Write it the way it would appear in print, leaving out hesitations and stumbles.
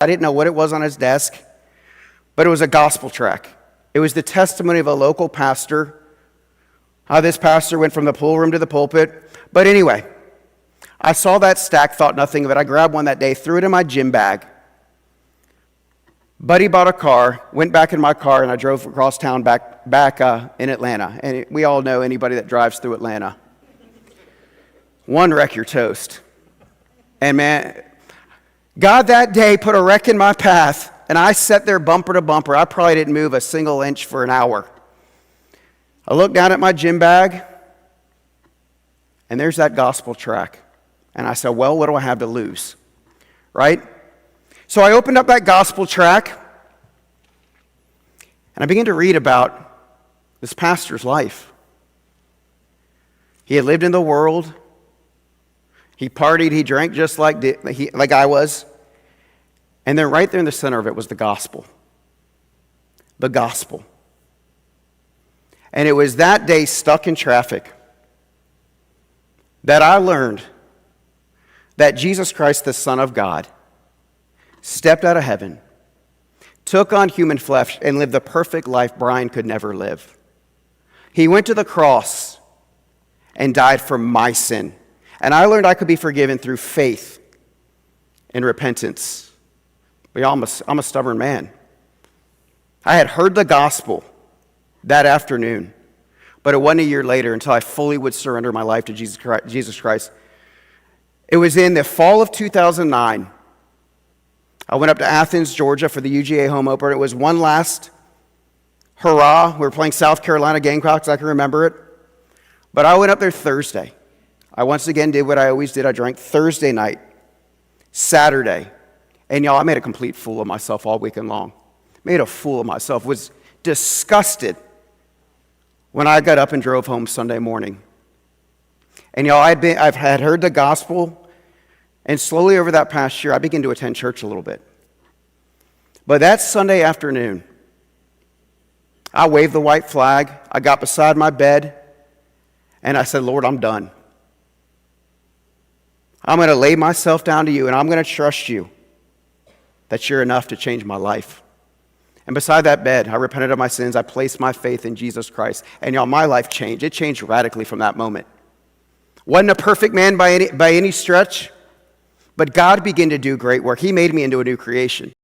I didn't know what it was on his desk, but it was a gospel tract. It was the testimony of a local pastor, how this pastor went from the pool room to the pulpit. But anyway, I saw that stack, thought nothing of it. I grabbed one that day, threw it in my gym bag. Buddy bought a car, went back in my car, and I drove across town back in Atlanta. And we all know anybody that drives through Atlanta. One wreck, you're toast. And man, God that day put a wreck in my path, and I sat there bumper to bumper. I probably didn't move a single inch for an hour. I looked down at my gym bag, and there's that gospel tract. And I said, well, what do I have to lose? Right? So I opened up that gospel tract, and I began to read about this pastor's life. He had lived in the world. He partied, he drank just like I was. And then right there in the center of it was the gospel. The gospel. And it was that day, stuck in traffic, that I learned that Jesus Christ, the Son of God, stepped out of heaven, took on human flesh, and lived the perfect life Brian could never live. He went to the cross and died for my sin. And I learned I could be forgiven through faith and repentance. But I'm a stubborn man. I had heard the gospel that afternoon, but it wasn't a year later until I fully would surrender my life to Jesus Christ. It was in the fall of 2009. I went up to Athens, Georgia for the UGA home opener. It was one last hurrah. We were playing South Carolina Gamecocks, I can remember it. But I went up there Thursday. I once again did what I always did. I drank Thursday night, Saturday. And y'all, I made a complete fool of myself all weekend long. Made a fool of myself. Was disgusted when I got up and drove home Sunday morning. And y'all, I've had heard the gospel, and slowly over that past year, I began to attend church a little bit. But that Sunday afternoon, I waved the white flag. I got beside my bed, and I said, Lord, I'm done. I'm going to lay myself down to you, and I'm going to trust you that you're enough to change my life. And beside that bed, I repented of my sins. I placed my faith in Jesus Christ. And y'all, my life changed. It changed radically from that moment. Wasn't a perfect man by any stretch, but God began to do great work. He made me into a new creation.